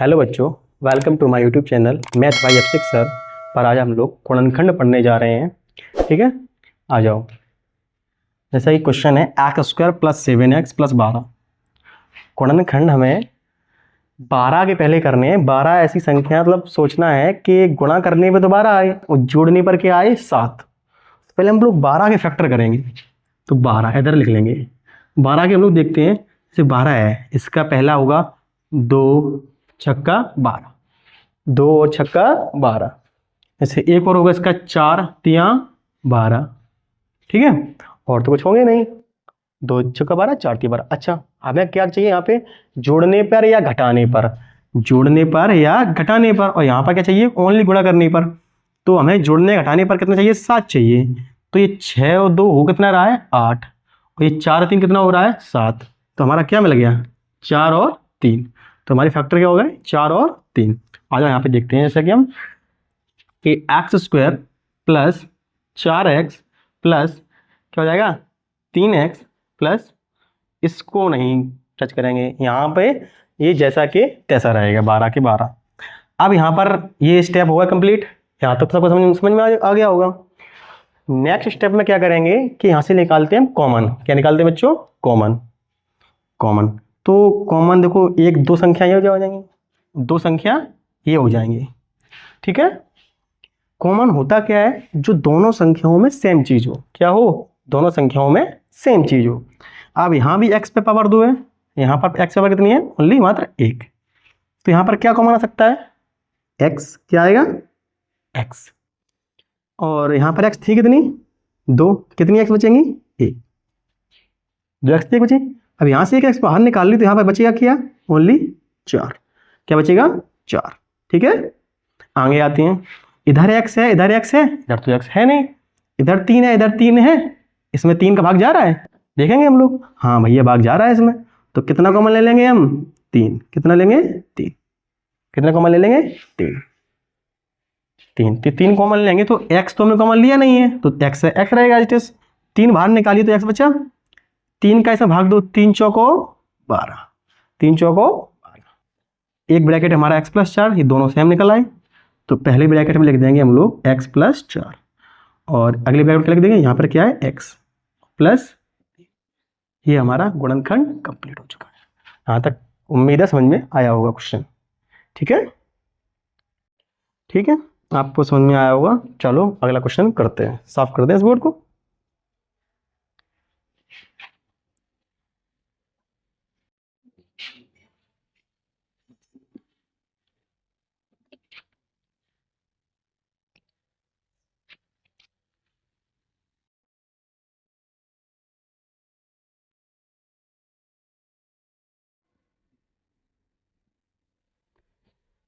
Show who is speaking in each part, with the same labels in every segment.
Speaker 1: Hello बच्चों, welcome to my YouTube channel math by F6 sir. पर आज हम लोग गुणनखंड पढ़ने जा रहे हैं। ठीक है, आ जाओ। जैसा कि क्वेश्चन है x² + 7x + 12। गुणनखंड हमें 12 के पहले करने हैं। 12 ऐसी संख्या मतलब सोचना है कि गुणा करने पे तो 12 आए और जोड़ने पर क्या आए 7। पहले हम लोग 12 के फैक्टर करेंगे, तो 12 इधर लिख लेंगे। 12 के हम लोग देखते हैं, जैसे 12 है, इसका पहला होगा 2 छक्का 12, 2 और छक्का 12। जैसे एक और होगा इसका 4 तिया 12। ठीक है, और तो कुछ होंगे नहीं। 2 छक्का 12, 4 तिया 12। अच्छा, हमें क्या चाहिए यहाँ पे? जोड़ने पर या घटाने पर? जोड़ने पर या घटाने पर। और यहाँ पर क्या चाहिए? ओनली गुणा करने पर। तो हमें जोड़ने घटाने पर कितना चाहिए? 7 चाहिए। तो ये 6 और 2 हो कितना रहा है? 8। और ये 4 और 3 कितना हो रहा है? 7। तो हमारा क्या मिल गया? 4 और 3। तो हमारे फैक्टर क्या हो गए? 4 और 3। आ जाओ यहाँ पे देखते हैं, जैसा कि हम कि x² + 4x प्लस क्या हो जाएगा? 3x प्लस, इसको नहीं टच करेंगे यहाँ पे, ये जैसा कि तैसा रहेगा 12 के 12। अब यहाँ पर ये स्टेप होगा कंप्लीट। यहाँ तक तो सबको समझ में आ गया होगा। नेक्स्ट स्टेप में क्या करेंगे कि यहाँ से निकालते हैं हम कॉमन। क्या निकालते हैं बच्चों? कॉमन। कॉमन तो कॉमन देखो, एक दो संख्या ये हो जाएंगी, दो संख्या ये हो जाएंगी। ठीक है, कॉमन होता क्या है? जो दोनों संख्याओं में सेम चीज हो। क्या हो? दोनों संख्याओं में सेम चीज हो। अब यहाँ भी x पे पावर 2 है, यहाँ पर x पावर कितनी है? ओनली मात्र 1। तो यहाँ पर क्या कॉमन आ सकता है? x क्या आएगा? x। और यहाँ पर x थी कितनी? 2। कितनी x बचेंगी? 1। 2 x थी, एक बची। अब यहाँ से एक x बाहर निकाल ली, तो यहाँ पर बचेगा क्या? ओनली 4। क्या बचेगा? 4। ठीक है, आगे आते हैं। इधर x है, इधर x है, इधर तो x है नहीं। इधर 3 है, इधर 3 है, इसमें 3 का भाग जा रहा है, देखेंगे हम लोग। हाँ भैया, भाग जा रहा है इसमें। तो कितना कॉमन ले लेंगे हम? 3। कितना लेंगे? 3। कितना कॉमन ले लेंगे? 3। 3 कॉमन लेंगे, तो x तो हमने कॉमन लिया नहीं है, तो x है, x रहेगा। 3 बाहर निकालिए तो x बचा। 3 का इसमें भाग दो, 3 चौको 12, 3 चौको 12। एक ब्रैकेट हमारा x + 4, ये दोनों सेम निकल आए। तो पहले ब्रैकेट में लिख देंगे हम लोग x + 4, और अगले ब्रैकेट में लिख देंगे यहाँ पर क्या है? x plus. ये हमारा गुणनखंड कंप्लीट हो चुका है। यहाँ तक उम्मीद है समझ में आया होगा क्वेश्चन। ठीक है, ठीक है, आपको समझ में आया होगा। चलो अगला क्वेश्चन करते हैं, साफ कर दें इस बोर्ड को।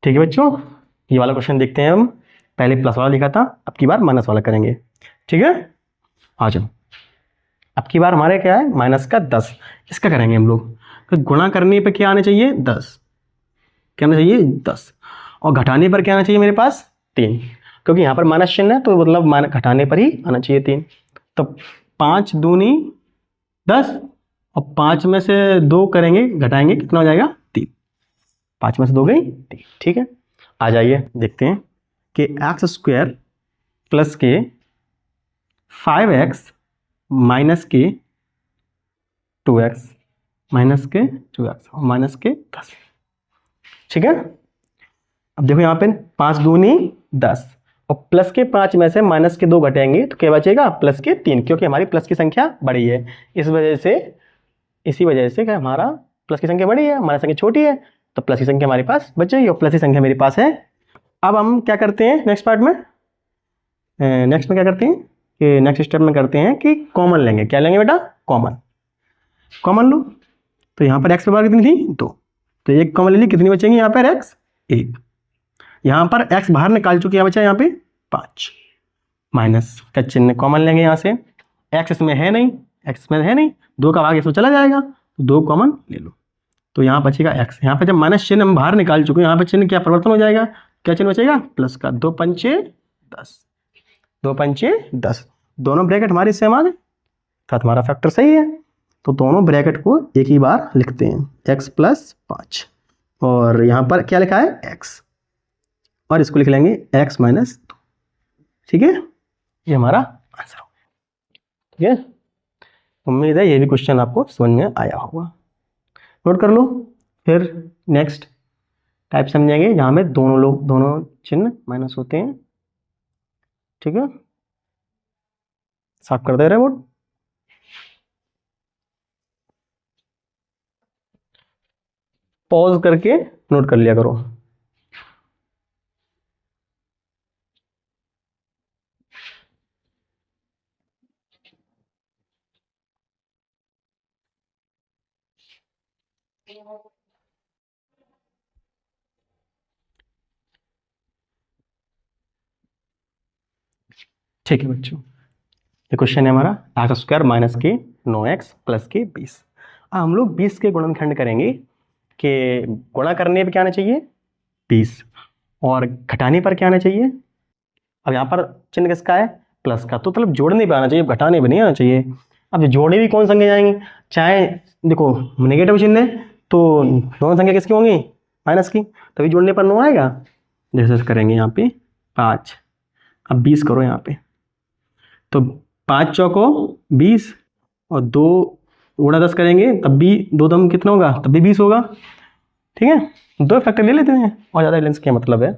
Speaker 1: ठीक है बच्चों, ये वाला क्वेश्चन देखते हैं हम। पहले प्लस वाला लिखा था, अब की बार माइनस वाला करेंगे। ठीक है, आ जाओ। अब की बार हमारे क्या है? माइनस का 10। इसका करेंगे हम लोग। तो गुणा करने पे क्या आना चाहिए? 10। क्या आना चाहिए? 10। और घटाने पर क्या आना चाहिए मेरे पास? 3। क्योंकि यहाँ पर माइनस चिन्ह है, तो मतलब घटाने पर ही आना चाहिए 3। तो 5 दूनी 10, और 5 में से 2 करेंगे, घटाएंगे, कितना हो जाएगा? 3। 5 में से 2 गई 3। ठीक है, आ जाइए देखते हैं कि x² प्लस के 5x माइनस के 2x माइनस के 2x और माइनस के 10। ठीक है, अब देखो यहाँ पे 5 दूनी 10, और प्लस के 5 में से माइनस के 2 घटेंगे, तो क्या बचेगा? प्लस के 3, क्योंकि हमारी प्लस की संख्या बड़ी है। इसी वजह से क्या हमारा प्लस की संख्या बड़ी है, हमारी संख्या छोटी है, तो प्लस की संख्या हमारे पास बचेगी, और प्लस की संख्या मेरे पास है। अब हम क्या करते हैं नेक्स्ट पार्ट में? नेक्स्ट में क्या करते हैं कि नेक्स्ट स्टेप में करते हैं कि कॉमन लेंगे। क्या लेंगे बेटा? कॉमन। कॉमन लो, तो यहाँ पर x पे पावर कितनी थी? 2। तो एक कॉमन ले ली, कितनी बचेंगी यहाँ पर? x 1। यहाँ पर x बाहर निकाल चुके, यहाँ बचा यहाँ पे 5। माइनस का चिन्ह कॉमन लेंगे यहाँ से। x इसमें है नहीं, x इसमें है नहीं, 2 का भाग इसमें चला जाएगा, तो 2 कॉमन ले लो। तो यहाँ बचेगा x। यहाँ पे जब माइनस चिन्ह हम बाहर निकाल चुके हैं, यहाँ पे चिन्ह क्या परिवर्तन हो जाएगा? क्या चिन्ह बचेगा? प्लस का। 2 पंचे 10, 2 पंचे 10। दोनों ब्रैकेट हमारे सेम आ गए, तो हमारा फैक्टर सही है। तो दोनों ब्रैकेट को एक ही बार लिखते हैं, x + 5 और यहाँ पर क्या लिखा है x, और इसको लिख लेंगे x माइनस 2। ठीक है, ये हमारा आंसर हो गया। ठीक है, उम्मीद है ये भी क्वेश्चन आपको समझ में आया होगा। नोट कर लो। फिर नेक्स्ट टाइप समझेंगे जहाँ में दोनों चिन्ह माइनस होते हैं। ठीक है, साफ कर दे रहे बोर्ड। पॉज करके नोट कर लिया करो। ठीक है बच्चों, ये क्वेश्चन है हमारा एक्स स्क्वायर माइनस के 9x प्लस के 20। हम लोग 20 के गुणनखंड करेंगे कि गुणा करने पे क्या आना चाहिए 20, और घटाने पर क्या आना चाहिए। अब यहाँ पर चिन्ह किसका है प्लस का, तो मतलब जोड़ने पे आना चाहिए, घटाने पे नहीं आना चाहिए। अब जोड़ने भी कौन संख्या जाएंगे, चाहे देखो नेगेटिव चिन्ह है तो दोनों संख्या किसकी होंगी माइनस की, तभी जोड़ने पर 9 आएगा। जैसे करेंगे यहाँ पे 5, अब 20 करो यहाँ पे, तो 5 चौको 20 और 2 गुणा 10 करेंगे तब भी 2 दम कितना होगा, तब भी 20 होगा। ठीक है, 2 फैक्टर ले लेते हैं और ज़्यादा लेंस क्या मतलब है।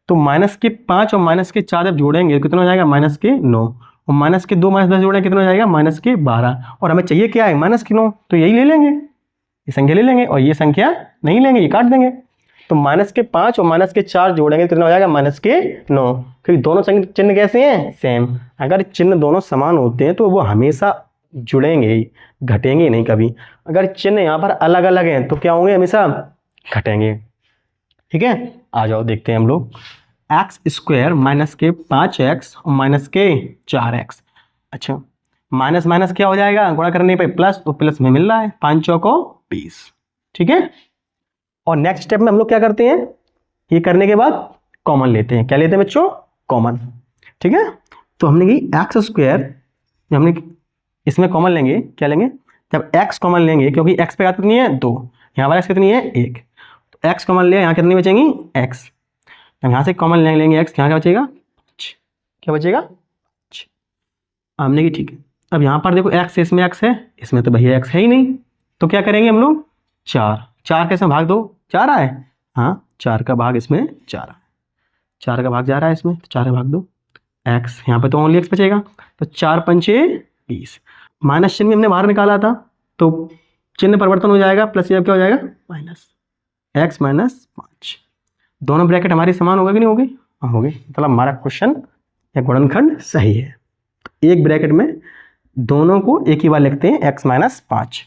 Speaker 1: तो माइनस के 5 और माइनस के 4 जब जोड़ेंगे कितना हो जाएगा माइनस के 9, और माइनस के 2 माइनस 10 जोड़ेंगे कितना हो जाएगा माइनस के 12, और हमें चाहिए क्या है माइनस के 9, तो यही ले लेंगे, ये संख्या ले लेंगे, और ये संख्या नहीं लेंगे, ये काट देंगे। तो माइनस के 5 और माइनस के 4 जोड़ेंगे कितना हो जाएगा माइनस के 9, क्योंकि दोनों चिन्ह कैसे हैं सेम। अगर चिन्ह दोनों समान होते हैं तो वो हमेशा जुड़ेंगे ही, घटेंगे नहीं कभी। अगर चिन्ह यहाँ पर अलग अलग हैं तो क्या होंगे हमेशा घटेंगे। ठीक है, आ जाओ देखते हैं हम लोग। एक्स स्क्वायर माइनस के 5x और माइनस के 4x। अच्छा, माइनस माइनस क्या हो जाएगा गुणा करने पे प्लस, तो प्लस में मिल रहा है 5 चौको 20। ठीक है, और नेक्स्ट स्टेप में हम लोग क्या करते हैं, ये करने के बाद कॉमन लेते हैं। क्या लेते हैं बच्चों कॉमन। ठीक है, तो हमने की एक्स स्क्वायर, हमने इसमें कॉमन लेंगे, क्या लेंगे जब x कॉमन लेंगे, क्योंकि x पे कितनी है 2, यहाँ पर x कितनी है 1, तो x कॉमन लिया, यहाँ कितनी बचेंगी x, यहाँ से कॉमन लेंगे x, यहाँ क्या बचेगा क्या बचेगा हमने की। ठीक है, अब यहाँ पर देखो x इसमें x है, इसमें तो भैया x है ही नहीं, तो क्या करेंगे हम लोग 4 कैसे भाग दो 4 आए, हाँ 4 का भाग इसमें 4 4 का भाग जा रहा है इसमें, तो 4 का भाग दो x, यहाँ पे तो ओनली x बचेगा, तो 4 पंचे 20। माइनस चिन्ह भी हमने बाहर निकाला था तो चिन्ह परिवर्तन हो जाएगा, प्लस या क्या हो जाएगा माइनस x माइनस 5। दोनों ब्रैकेट हमारी समान हो गए कि नहीं हो गई, हाँ हो गई, मतलब हमारा क्वेश्चन या गुणनखंड सही है। एक ब्रैकेट में दोनों को एक ही बार लिखते हैं x माइनस 5।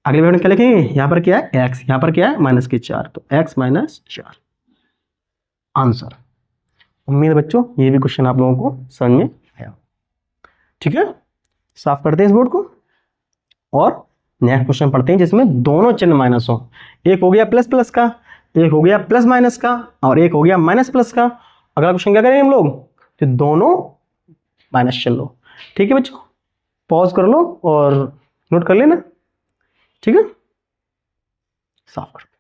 Speaker 1: अगले ब्रैकेट में क्या लिखेंगे, यहाँ पर क्या है x, यहाँ पर क्या है माइनस के 4, तो x माइनस 4 आंसर। उम्मीद है बच्चों ये भी क्वेश्चन आप लोगों को समझ में आया। ठीक है, साफ करते हैं इस बोर्ड को और नेक्स्ट क्वेश्चन पढ़ते हैं जिसमें दोनों चिन्ह माइनस हो। एक हो गया प्लस प्लस का, एक हो गया प्लस माइनस का, और एक हो गया माइनस प्लस का। अगला क्वेश्चन क्या करेंगे हम लोग, तो दोनों माइनस चिन्ह लो। ठीक है बच्चों, पॉज कर लो और नोट कर लेना। ठीक है, साफ कर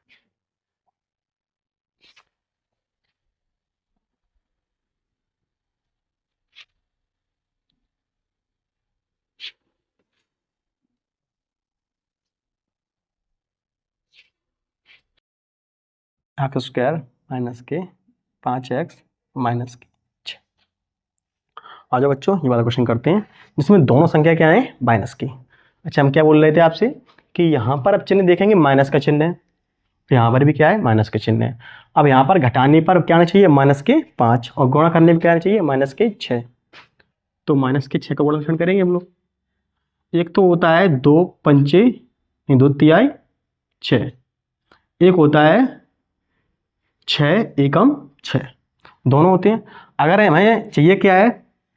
Speaker 1: एक्स स्क्वायर माइनस के 5x माइनस के 6। आ जाओ बच्चों ये वाला क्वेश्चन करते हैं जिसमें दोनों संख्या क्या है माइनस की। अच्छा, हम क्या बोल रहे थे आपसे कि यहाँ पर अब चिन्ह देखेंगे माइनस का चिन्ह है, तो यहाँ पर भी क्या है माइनस का चिन्ह है। अब यहाँ पर घटाने पर क्या आना चाहिए माइनस के 5, और गुणा करने पर क्या आना चाहिए माइनस के 6। तो माइनस के 6 का गुणनखंड करेंगे हम लोग। एक तो होता है 2 पंचे 2 तिहाई 6, एक होता है 6 एकम 6, दोनों होते हैं। अगर हमें चाहिए क्या है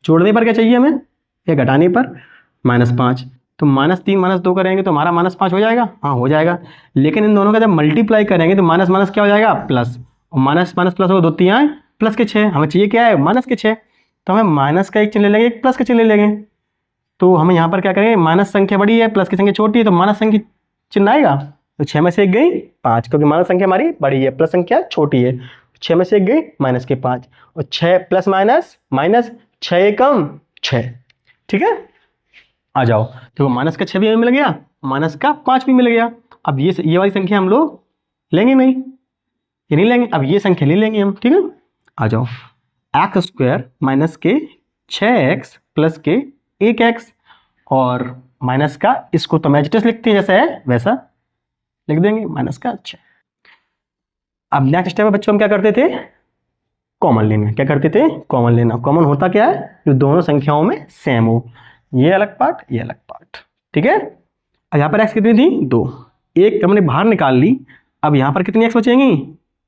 Speaker 1: जोड़ने पर क्या चाहिए हमें, या घटाने पर -5, तो -3 -2 करेंगे तो हमारा -5 हो जाएगा, हाँ हो जाएगा। लेकिन इन दोनों का जब मल्टीप्लाई करेंगे तो माइनस माइनस क्या हो जाएगा प्लस, और माइनस माइनस प्लस हो 2 तिहाई प्लस के 6, हमें चाहिए क्या है माइनस के 6, तो हमें माइनस का एक चिन्ह ले लेंगे एक प्लस का चिन्ह ले लेंगे। तो हमें यहाँ पर क्या करेंगे, माइनस संख्या बड़ी है प्लस की संख्या छोटी है, तो माइनस संख्या चिन्ह आएगा, तो 6 में से 1 गई 5, क्योंकि माइनस संख्या हमारी बड़ी है, प्लस संख्या छोटी है। 6 में से 1 गई माइनस के 5, और 6 प्लस माइनस माइनस, 6 एकम 6। ठीक है, आ जाओ। देखो माइनस का 6 भी हमें मिल गया, माइनस का 5 भी मिल गया। अब ये वाली संख्या हम लोग लेंगे नहीं, ये नहीं लेंगे, अब ये संख्या ले लेंगे हम। ठीक है, आ जाओ। एक्स स्क्वायर माइनस के 6x प्लस के 1x, और माइनस का इसको तो मैजिटस लिखते हैं, जैसा है वैसा लिख देंगे, माइनस का 6। अब नेक्स्ट स्टेप में बच्चों हम क्या करते थे, कॉमन लेना। क्या करते थे, कॉमन लेना। कॉमन होता क्या है, जो दोनों संख्याओं में सेम हो, ये अलग पार्ट ये अलग पार्ट। ठीक है, अब यहाँ पर x कितनी थी, 2, एक हमने बाहर निकाल ली। अब यहाँ पर कितनी x बचेंगी,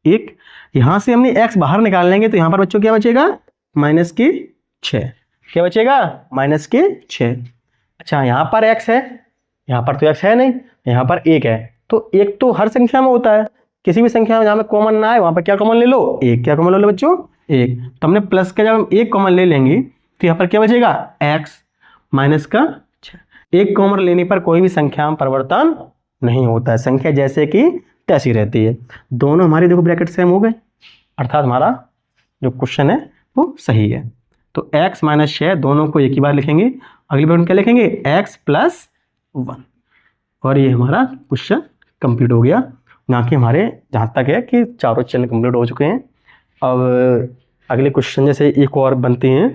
Speaker 1: 1। यहाँ से हमने x बाहर निकाल लेंगे तो यहाँ पर बच्चों क्या बचेगा, माइनस के 6। क्या बचेगा, माइनस के 6। अच्छा, यहाँ पर x है, यहाँ पर तो x है नहीं, यहाँ पर 1 है। तो 1 तो हर संख्या में होता है, किसी भी संख्या में जहाँ में कॉमन ना आए वहाँ पर क्या कॉमन ले लो, 1। क्या कॉमन ले लो बच्चों, 1। तो हमने प्लस का जब हम 1 कॉमन ले लेंगे तो यहाँ पर क्या बचेगा, x माइनस का 6। 1 कॉमन लेने पर कोई भी संख्या में परिवर्तन नहीं होता है, संख्या जैसे कि तैसी रहती है। दोनों हमारे देखो ब्रैकेट सेम हो गए, अर्थात हमारा जो क्वेश्चन है वो सही है। तो x माइनस 6 दोनों को एक ही बार लिखेंगे, अगली बार हम क्या लिखेंगे, x प्लस 1, और ये हमारा क्वेश्चन कंप्लीट हो गया। ना कि हमारे जहाँ तक है कि चारों चैनल कंप्लीट हो चुके हैं। अब अगले क्वेश्चन जैसे एक और बनते हैं,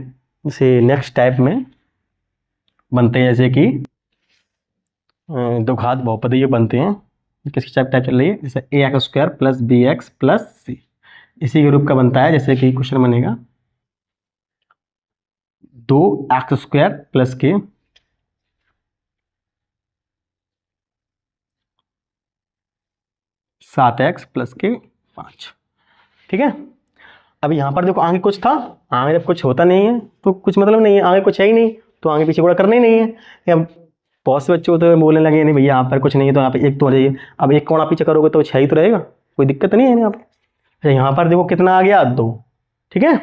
Speaker 1: जैसे नेक्स्ट टाइप में बनते हैं, जैसे कि दो घात बहुपदी बनते हैं। किसकी टाइप चल रही है, जैसे a x square plus b x plus c, इसी के रूप का बनता है। जैसे कि क्वेश्चन बनेगा 2x स्क्वायर प्लस के 7x प्लस के 5। ठीक है, अब यहाँ पर देखो आगे कुछ था, आगे जब कुछ होता नहीं है तो कुछ मतलब नहीं है, आगे कुछ है ही नहीं तो आगे पीछे गुणा करना ही नहीं है। अब बहुत से बच्चे होते हैं बोलने लगे नहीं भैया यहाँ पर कुछ नहीं है तो यहाँ पे 1 तो आ जाइए। अब 1 कोणा पीछे करोगे तो 6 ही तो रहेगा, कोई दिक्कत नहीं है यहाँ पर। यहाँ पर देखो कितना आ गया, 2। ठीक है,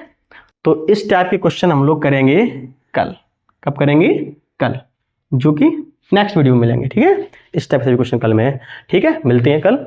Speaker 1: तो इस टाइप के क्वेश्चन हम लोग करेंगे कल। कब करेंगे, कल, जो कि नेक्स्ट वीडियो में मिलेंगे। ठीक है, इस टाइप से क्वेश्चन कल में है। ठीक है, मिलते हैं कल।